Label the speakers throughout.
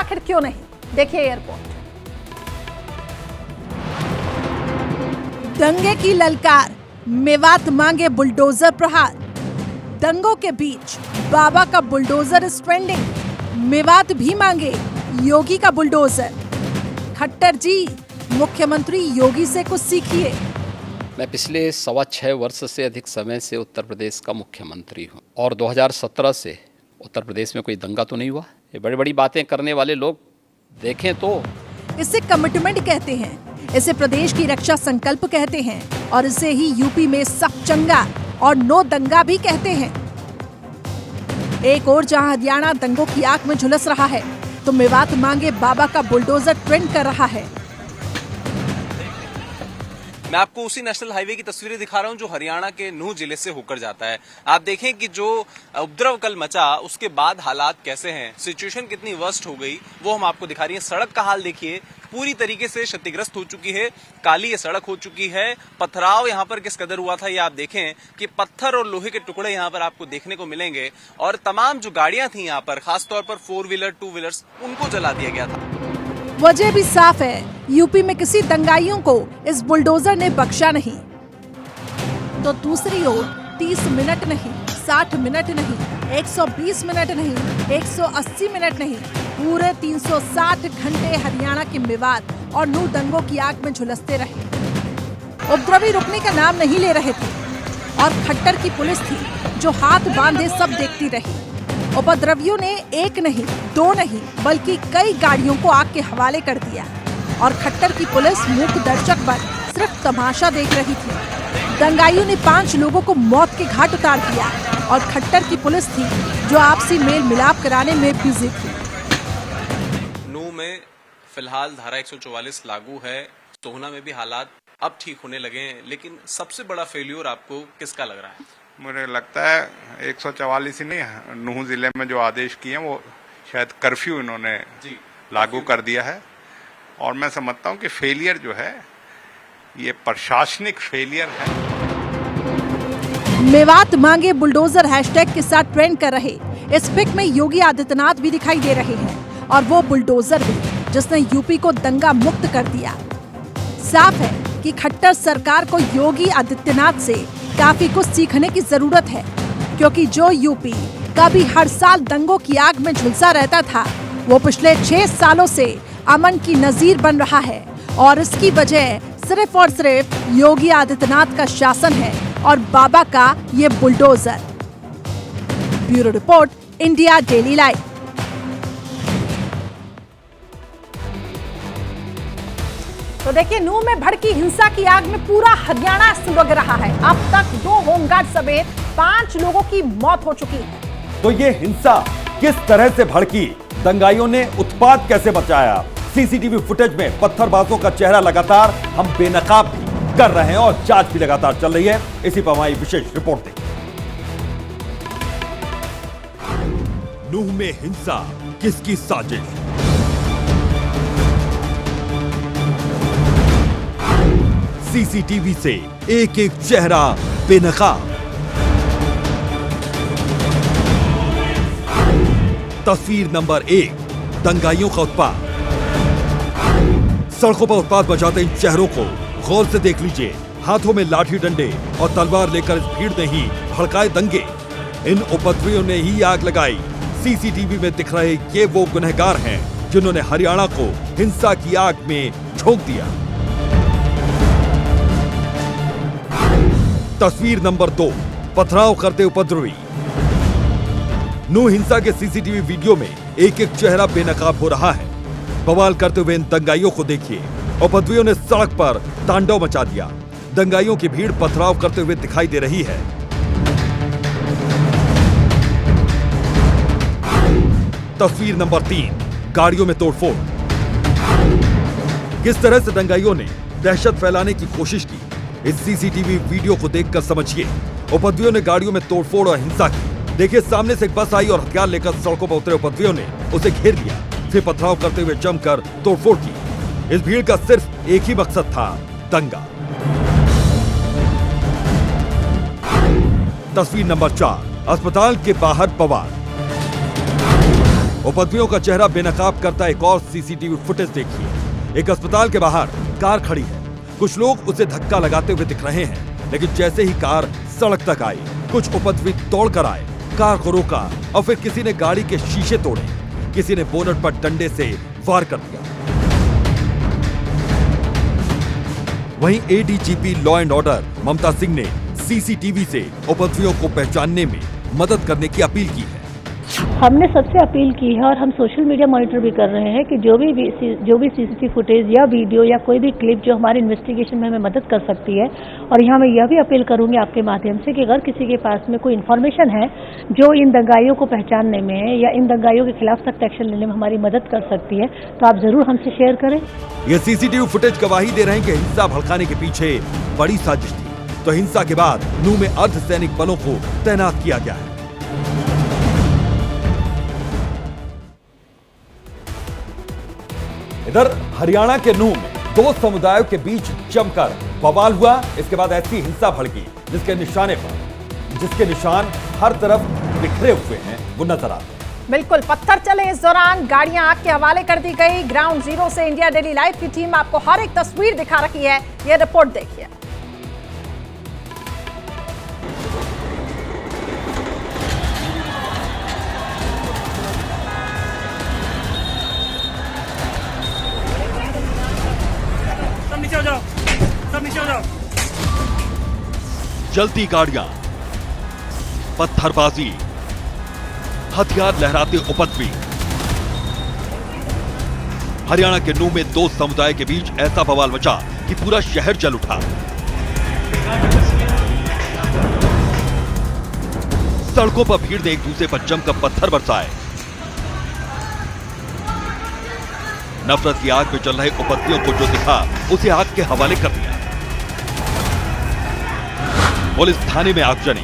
Speaker 1: आखिर क्यों नहीं? देखिए एयरपोर्ट। दंगे की ललकार, मेवात मांगे बुलडोजर प्रहार। दंगों के बीच बाबा का बुलडोजर इज ट्रेंडिंग। मेवात भी मांगे योगी का बुलडोजर। खट्टर जी, मुख्यमंत्री योगी से कुछ सीखिए।
Speaker 2: मैं पिछले 6.25 वर्ष से अधिक समय से उत्तर प्रदेश का मुख्यमंत्री हूं और 2017 से उत्तर प्रदेश में कोई दंगा तो नहीं हुआ। ये बड़ी बड़ी बातें करने वाले लोग देखें तो।
Speaker 1: इसे कमिटमेंट कहते हैं, इसे प्रदेश की रक्षा संकल्प कहते हैं और इसे ही यूपी में सब चंगा और नो दंगा भी कहते हैं। एक और जहां हरियाणा दंगों की आग में झुलस रहा है तो मेवात मांगे बाबा का बुलडोजर ट्रेंड कर रहा है।
Speaker 3: मैं आपको उसी नेशनल हाईवे की तस्वीरें दिखा रहा हूं जो हरियाणा के नूह जिले से होकर जाता है। आप देखें कि जो उपद्रव कल मचा उसके बाद हालात कैसे हैं, सिचुएशन कितनी वर्स्ट हो गई वो हम आपको दिखा रही है। सड़क का हाल देखिए, पूरी तरीके से क्षतिग्रस्त हो चुकी है, काली ये सड़क हो चुकी है। पथराव यहाँ पर किस कदर हुआ था ये आप देखें कि पत्थर और लोहे के टुकड़े यहाँ पर आपको देखने को मिलेंगे और तमाम जो गाड़ियां थी यहाँ पर, खासतौर पर 4 व्हीलर 2 व्हीलर्स, उनको जला दिया गया था।
Speaker 1: वजह भी साफ है, यूपी में किसी दंगाइयों को इस बुलडोजर ने बख्शा नहीं। तो दूसरी ओर 30 मिनट नहीं, 60 मिनट नहीं, 120 मिनट नहीं, 180 मिनट नहीं, पूरे 360 घंटे हरियाणा के मेवात और नूह दंगों की आग में झुलसते रहे। उपद्रवी रुकने का नाम नहीं ले रहे थे और खट्टर की पुलिस थी जो हाथ बांधे सब देखती रही। उपद्रवियों ने एक नहीं, 2 नहीं, बल्कि कई गाड़ियों को आग के हवाले कर दिया और खट्टर की पुलिस मूक दर्शक बन सिर्फ तमाशा देख रही थी। दंगाइयों ने 5 लोगों को मौत के घाट उतार दिया और खट्टर की पुलिस थी जो आपसी मेल मिलाप कराने में बिजी थी।
Speaker 3: नूह में फिलहाल धारा 144 लागू है, सोहना में भी हालात अब ठीक होने लगे हैं, लेकिन सबसे बड़ा फेल्योर आपको किसका लग रहा है?
Speaker 4: मुझे लगता है 144 ही नहीं, नूह जिले में जो आदेश किए हैं वो शायद कर्फ्यू इन्होंने लागू कर दिया है। और मैं समझता हूं कि फेलियर जो है ये प्रशासनिक फेलियर है।
Speaker 1: मेवात मांगे बुलडोजर हैशटैग के साथ ट्रेंड कर रहे इस पिक में योगी आदित्यनाथ भी दिखाई दे रहे हैं और वो बुलडोजर भी जिसने यूपी को दंगा मुक्त कर दिया। साफ है कि खट्टर सरकार को योगी आदित्यनाथ से काफी कुछ सीखने की जरूरत है, क्योंकि जो यूपी कभी हर साल दंगों की आग में झुलसा रहता था वो पिछले 6 सालों से अमन की नजीर बन रहा है और इसकी वजह सिर्फ और सिर्फ योगी आदित्यनाथ का शासन है और बाबा का ये bulldozer. Bureau report, India daily live. तो देखिए, नूह में भड़की हिंसा की आग में पूरा हरियाणा सुलग रहा है। अब तक 2 होमगार्ड समेत 5 लोगों की मौत हो चुकी है।
Speaker 5: तो ये हिंसा किस तरह से भड़की, दंगाइयों ने उत्पात कैसे मचाया, सीसीटीवी फुटेज में पत्थरबाजों का चेहरा लगातार हम बेनकाब भी कर रहे हैं और जांच भी लगातार चल रही है। इसी पर हमारी विशेष रिपोर्ट देखिए। नूह में हिंसा किसकी साजिश? सीसीटीवी से एक एक चेहरा बेनकाब। तस्वीर नंबर 1, दंगाइयों का उत्पात। सड़कों पर उत्पात मचाते इन चेहरों को गौर से देख लीजिए। हाथों में लाठी डंडे और तलवार लेकर इस भीड़ ने ही भड़काए दंगे। इन उपद्रवियों ने ही आग लगाई। सीसीटीवी में दिख रहे ये वो गुनहगार हैं जिन्होंने हरियाणा को हिंसा की आग में झोंक दिया। तस्वीर नंबर 2, पथराव करते उपद्रवी। नूह हिंसा के सीसीटीवी वीडियो में एक एक चेहरा बेनकाब हो रहा है। बवाल करते हुए इन दंगाइयों को देखिए। उपद्रवियों ने सड़क पर तांडव मचा दिया। दंगाइयों की भीड़ पथराव करते हुए दिखाई दे रही है। तस्वीर नंबर 3, गाड़ियों में तोड़फोड़। किस तरह से दंगाइयों ने दहशत फैलाने की कोशिश की, इस सीसीटीवी वीडियो को देखकर समझिए। उपद्रवियों ने गाड़ियों में तोड़फोड़ और हिंसा की। देखिए, सामने से एक बस आई और हथियार लेकर सड़कों पर उतरे उपद्रवियों ने उसे घेर लिया, फिर पथराव करते हुए जमकर तोड़फोड़ की। इस भीड़ का सिर्फ एक ही मकसद था, दंगा। तस्वीर नंबर 4, अस्पताल के बाहर बवाल। उपद्रवियों का चेहरा बेनकाब करता एक और सीसीटीवी फुटेज देखिए। एक अस्पताल के बाहर कार खड़ी है, कुछ लोग उसे धक्का लगाते हुए दिख रहे हैं, लेकिन जैसे ही कार सड़क तक आई, कुछ उपद्रवी दौड़कर आए, कार को रोका और फिर किसी ने गाड़ी के शीशे तोड़े, किसी ने बोनट पर डंडे से वार कर दिया। वहीं एडीजीपी लॉ एंड ऑर्डर ममता सिंह ने सीसीटीवी से उपद्रवियों को पहचानने में मदद करने की अपील की है।
Speaker 6: हमने सबसे अपील की है और हम सोशल मीडिया मॉनिटर भी कर रहे हैं कि जो भी सीसीटीवी फुटेज या वीडियो या कोई भी क्लिप जो हमारी इन्वेस्टिगेशन में हमें मदद कर सकती है। और यहाँ मैं यह भी अपील करूंगी आपके माध्यम से कि अगर किसी के पास में कोई इन्फॉर्मेशन है जो इन दंगाइयों को पहचानने में या इन दंगाइयों के खिलाफ सख्त एक्शन लेने में हमारी मदद कर सकती है, तो आप जरूर हमसे शेयर करें।
Speaker 5: ये सीसीटीवी फुटेज गवाही दे रहे हैं कि हिंसा भड़काने के पीछे बड़ी साजिश थी, तो हिंसा के बाद नूह में अर्धसैनिक बलों को तैनात किया गया है। इधर हरियाणा के नूह में दो समुदायों के बीच जमकर बवाल हुआ। इसके बाद ऐसी हिंसा भड़की जिसके निशान हर तरफ बिखरे हुए हैं, वो नजर आते हैं।
Speaker 1: बिल्कुल पत्थर चले इस दौरान, गाड़ियां आग के हवाले कर दी गई। ग्राउंड जीरो से इंडिया डेली लाइव की टीम आपको हर एक तस्वीर दिखा रखी है, ये रिपोर्ट देखिए।
Speaker 5: जलती गाड़ियां, पत्थरबाजी, हथियार लहराते उपद्रवी। हरियाणा के नूह में दो समुदाय के बीच ऐसा बवाल मचा कि पूरा शहर जल उठा। सड़कों पर भीड़ ने एक दूसरे पर जमकर पत्थर बरसाए। नफरत की आग में जल रहे उपद्रवियों को जो दिखा उसे आग के हवाले कर दिया। पुलिस थाने में आगजनी।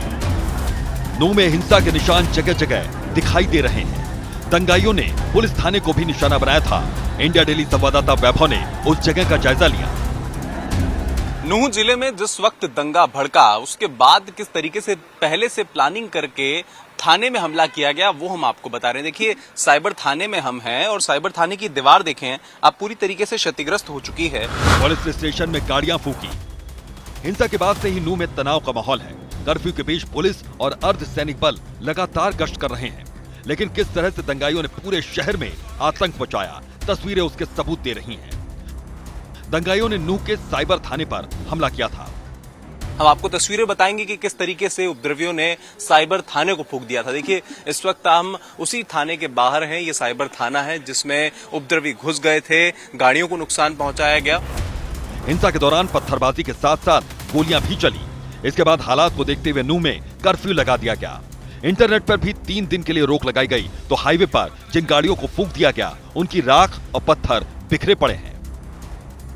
Speaker 5: नूह में हिंसा के निशान जगह जगह दिखाई दे रहे हैं। दंगाइयों ने पुलिस थाने को भी निशाना बनाया था। इंडिया डेली संवाददाता वैभव ने उस जगह का जायजा लिया।
Speaker 3: नूह जिले में जिस वक्त दंगा भड़का उसके बाद किस तरीके से पहले से प्लानिंग करके थाने में हमला किया गया वो हम आपको बता रहे हैं। देखिए, साइबर थाने में हम हैं और साइबर थाने की दीवार देखें आप, पूरी तरीके से क्षतिग्रस्त हो चुकी है।
Speaker 5: पुलिस स्टेशन में गाड़ियां फूकी। हिंसा के बाद से ही नूह में तनाव का माहौल है। कर्फ्यू के बीच पुलिस और अर्धसैनिक बल लगातार गश्त कर रहे हैं, लेकिन किस तरह से दंगाइयों ने पूरे शहर में आतंक मचाया, तस्वीरें उसके सबूत दे रही हैं। दंगाइयों ने नूह के साइबर थाने पर हमला किया था।
Speaker 3: हम आपको तस्वीरें बताएंगे कि किस तरीके से उपद्रवियों ने साइबर थाने को फूंक दिया था। देखिए, इस वक्त हम उसी थाने के बाहर हैं। ये साइबर थाना है जिसमें उपद्रवी घुस गए थे, गाड़ियों को नुकसान पहुंचाया गया।
Speaker 5: हिंसा के दौरान पत्थरबाजी के साथ साथ गोलियां भी चली। इसके बाद हालात को देखते हुए नूह में कर्फ्यू लगा दिया गया। इंटरनेट पर भी 3 दिन के लिए रोक लगाई गई, तो हाईवे पर जिन गाड़ियों को फूंक दिया गया उनकी राख और पत्थर बिखरे पड़े हैं।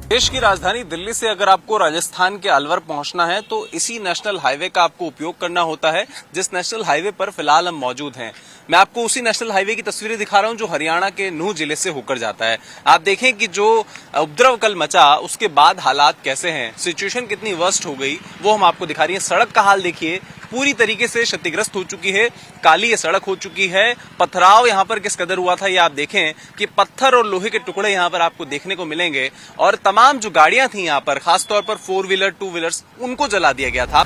Speaker 3: देश की राजधानी दिल्ली से अगर आपको राजस्थान के अलवर पहुंचना है तो इसी नेशनल हाईवे का आपको उपयोग करना होता है, जिस नेशनल हाईवे पर फिलहाल हम मौजूद हैं। मैं आपको उसी नेशनल हाईवे की तस्वीरें दिखा रहा हूं जो हरियाणा के नूह जिले से होकर जाता है। आप देखें कि जो उपद्रव कल मचा उसके बाद हालात कैसे हैं, सिचुएशन कितनी वर्स्ट हो गई वो हम आपको दिखा रही है। सड़क का हाल देखिए, पूरी तरीके से क्षतिग्रस्त हो चुकी है, काली ये सड़क हो चुकी है। पथराव यहाँ पर किस कदर हुआ था ये आप देखें कि पत्थर और लोहे के टुकड़े यहाँ पर आपको देखने को मिलेंगे। और तमाम जो गाड़ियां थी यहाँ पर, खासतौर पर 4 व्हीलर 2 व्हीलर्स, उनको जला दिया गया था।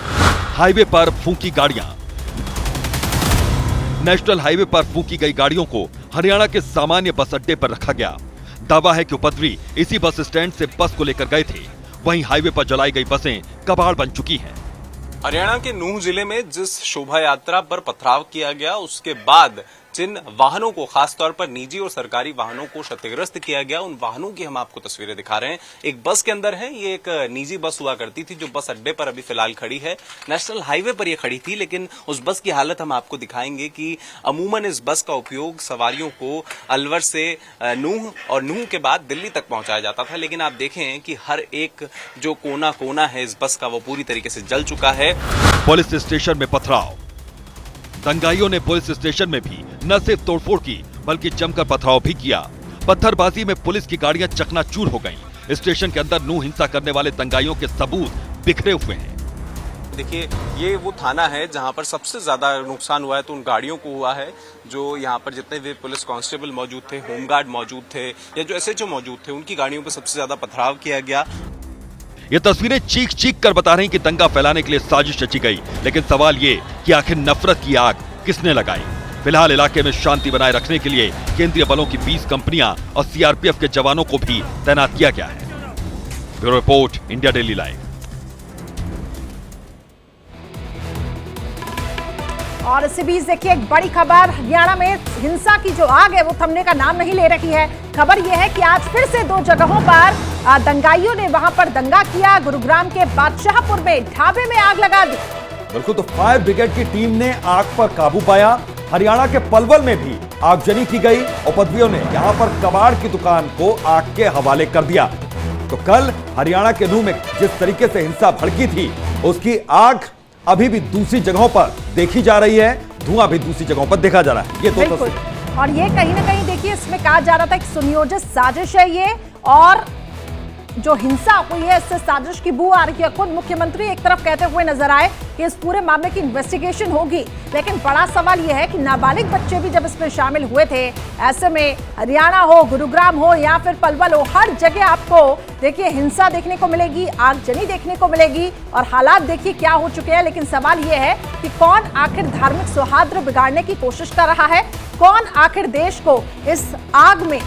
Speaker 5: हाईवे पर फूंकी गाड़ियां। नेशनल हाईवे पर फूंकी गई गाड़ियों को हरियाणा के सामान्य बस अड्डे पर रखा गया। दावा है कि उपद्रवी इसी बस स्टैंड से बस को लेकर गए थे। वहीं हाईवे पर जलाई गई बसें कबाड़ बन चुकी हैं।
Speaker 3: हरियाणा के नूह जिले में जिस शोभा यात्रा पर पथराव किया गया उसके बाद जिन वाहनों को, खासतौर पर निजी और सरकारी वाहनों को क्षतिग्रस्त किया गया, उन वाहनों की हम आपको तस्वीरें दिखा रहे हैं। एक बस के अंदर है, ये एक निजी बस हुआ करती थी जो बस अड्डे पर अभी फिलहाल खड़ी है। नेशनल हाईवे पर ये खड़ी थी, लेकिन उस बस की हालत हम आपको दिखाएंगे कि अमूमन इस बस का उपयोग सवारियों को अलवर से नूह और नूह के बाद दिल्ली तक पहुंचाया जाता था। लेकिन आप देखें कि हर एक जो कोना कोना है इस बस का वो पूरी तरीके से जल चुका है।
Speaker 5: पुलिस स्टेशन में पथराव। दंगाइयों ने पुलिस स्टेशन में भी न सिर्फ तोड़फोड़ की बल्कि जमकर पथराव भी किया। पत्थरबाजी में पुलिस की गाड़ियां चकनाचूर हो गईं। स्टेशन के अंदर नूह हिंसा करने वाले दंगाइयों के सबूत बिखरे हुए हैं।
Speaker 3: देखिए, ये वो थाना है जहां पर सबसे ज्यादा नुकसान हुआ है तो उन गाड़ियों को हुआ है जो यहाँ पर जितने भी पुलिस कांस्टेबल मौजूद थे, होमगार्ड मौजूद थे या जो एसएचओ मौजूद थे, उनकी गाड़ियों पर सबसे ज्यादा पथराव किया गया।
Speaker 5: ये तस्वीरें चीख चीख कर बता रही कि दंगा फैलाने के लिए साजिश रची गई, लेकिन सवाल ये कि आखिर नफरत की आग किसने लगाई। फिलहाल इलाके में शांति बनाए रखने के लिए केंद्रीय बलों की 20 कंपनियां और सीआरपीएफ के जवानों को भी तैनात किया गया है। Bureau report, India daily live.
Speaker 1: और इसी बीच देखिए एक बड़ी खबर, हरियाणा में हिंसा की जो आग है वो थमने का नाम नहीं ले रही है। खबर यह है कि आज फिर से 2 जगहों पर दंगाइयों ने वहां पर दंगा किया। गुरुग्राम के बादशाहपुर में ढाबे में आग लगा दी।
Speaker 5: बिल्कुल, तो फायर ब्रिगेड की टीम ने आग पर काबू पाया। हरियाणा के पलवल में भी आगजनी की गई। उपद्रवियों ने यहां पर कबाड़ की दुकान को आग के हवाले कर दिया। तो कल हरियाणा के नूह में जिस तरीके से हिंसा भड़की थी, उसकी आग अभी भी दूसरी जगहों पर देखी जा रही है। धुआं भी दूसरी जगहों पर देखा जा रहा है। ये तो
Speaker 1: और ये कहीं ना कहीं देखिए इसमें कहा जा रहा था कि सुनियोजित साजिश है ये, और जो हिंसा हुई है इससे साजिश की बू आ रही है। खुद मुख्यमंत्री एक तरफ कहते हुए नजर आए कि इस पूरे मामले की इन्वेस्टिगेशन होगी, लेकिन बड़ा सवाल यह है कि नाबालिग बच्चे भी जब इसमें शामिल हुए थे, ऐसे में हरियाणा हो, गुरुग्राम हो या फिर पलवल हो, हर जगह आपको देखिए हिंसा देखने को मिलेगी, आगजनी देखने को मिलेगी और हालात देखिए क्या हो चुके हैं। लेकिन सवाल यह है कि कौन आखिर धार्मिक सौहार्द बिगाड़ने की कोशिश कर रहा है, कौन आखिर देश को इस आग में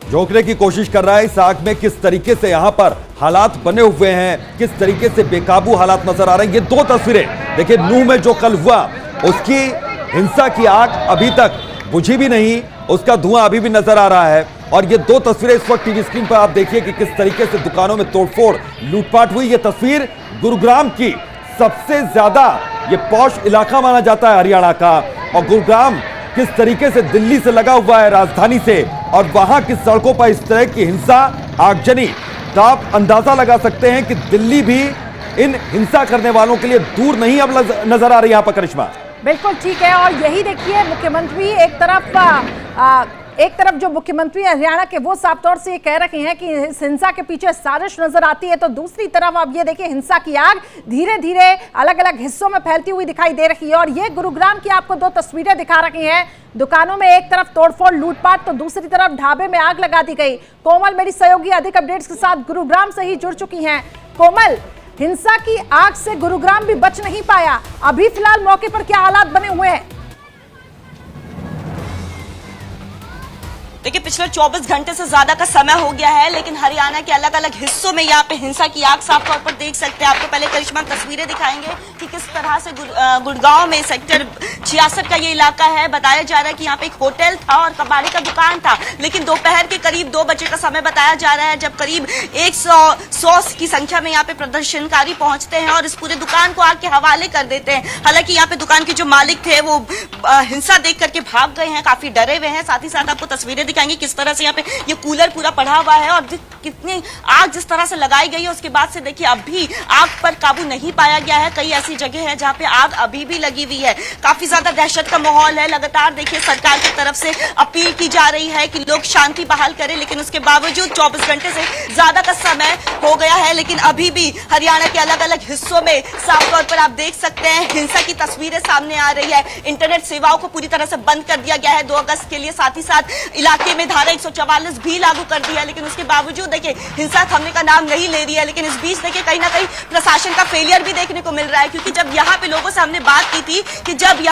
Speaker 5: झोंकने की कोशिश कर रहा है। इस आग में किस तरीके से यहाँ पर हालात बने हुए हैं, किस तरीके से बेकाबू हालात नजर आ रहे हैं। ये 2 तस्वीरें देखिए, नूह में जो कल हुआ उसकी हिंसा की आग अभी तक बुझी भी नहीं, उसका धुआं अभी भी नजर आ रहा है। और ये 2 तस्वीरें इस वक्त टीवी स्क्रीन पर आप देखिए कि किस तरीके से दुकानों में तोड़फोड़, लूटपाट हुई। ये तस्वीर गुरुग्राम की, सबसे ज्यादा ये पॉश इलाका माना जाता है हरियाणा का, और गुरुग्राम किस तरीके से दिल्ली से लगा हुआ है, राजधानी से, और वहां की सड़कों पर इस तरह की हिंसा, आगजनी, तो आप अंदाजा लगा सकते हैं कि दिल्ली भी इन हिंसा करने वालों के लिए दूर नहीं अब नजर आ रही यहां पर। करिश्मा,
Speaker 1: बिल्कुल ठीक है। और यही देखिए मुख्यमंत्री एक तरफ जो मुख्यमंत्री हरियाणा के वो साफ तौर से ये कह रहे हैं कि इस हिंसा के पीछे साजिश नजर आती है, तो दूसरी तरफ आप ये देखिए हिंसा की आग धीरे धीरे अलग अलग हिस्सों में फैलती हुई दिखाई दे रही है। और ये गुरुग्राम की आपको 2 तस्वीरें दिखा रही हैं। दुकानों में एक तरफ तोड़फोड़, लूटपाट, तो दूसरी तरफ ढाबे में आग लगा दी गई। कोमल मेरी सहयोगी अधिक अपडेट्स के साथ गुरुग्राम से ही जुड़ चुकी हैं। कोमल, हिंसा की आग से गुरुग्राम भी बच नहीं पाया, अभी फिलहाल मौके पर क्या हालात बने हुए हैं?
Speaker 7: देखिए, पिछले 24 घंटे से ज्यादा का समय हो गया है, लेकिन हरियाणा के अलग अलग हिस्सों में यहाँ पे हिंसा की आग साफ तौर पर देख सकते हैं। आपको पहले करिश्मा तस्वीरें दिखाएंगे कि किस तरह से गुड़गांव में सेक्टर 66 का ये इलाका है। बताया जा रहा है कि यहाँ पे एक होटल था और कबाड़ी का दुकान था, लेकिन दोपहर के करीब 2 बजे का समय बताया जा रहा है, जब करीब 100 की संख्या में यहाँ पे प्रदर्शनकारी पहुंचते हैं और इस पूरे दुकान को आग के हवाले कर देते हैं। हालांकि यहाँ पे दुकान के जो मालिक थे वो हिंसा देख करके भाग गए हैं, काफी डरे हुए हैं। साथ ही साथ आपको तस्वीरें दिखाएंगे किस तरह से यहाँ पे ये कूलर पूरा पड़ा हुआ है और कितनी आग जिस तरह से लगाई गई है, उसके बाद से देखिए अभी आग पर काबू नहीं पाया गया है। कई ऐसी जगह है जहाँ पे आग अभी भी लगी हुई है। काफी ज्यादा दहशत का माहौल है। लगातार देखिए सरकार की तरफ से अपील की जा रही है कि लोग शांति बहाल करें, लेकिन उसके बावजूद 24 घंटे से ज्यादा का समय हो गया है, लेकिन अभी भी हरियाणा के अलग अलग हिस्सों में साफ तौर पर आप देख सकते हैं हिंसा की तस्वीरें सामने आ रही है। इंटरनेट सेवाओं को पूरी तरह से बंद कर दिया गया है 2 अगस्त के लिए। साथ ही साथ इलाके में धारा 144 भी लागू कर दिया है, लेकिन उसके बावजूद देखिए हिंसा थमने का नाम नहीं ले रही है। लेकिन इस बीच देखिए कहीं ना कहीं प्रशासन का फेलियर भी देखने को मिल रहा है, क्योंकि जब यहाँ पे लोगों से हमने बात की थी कि जब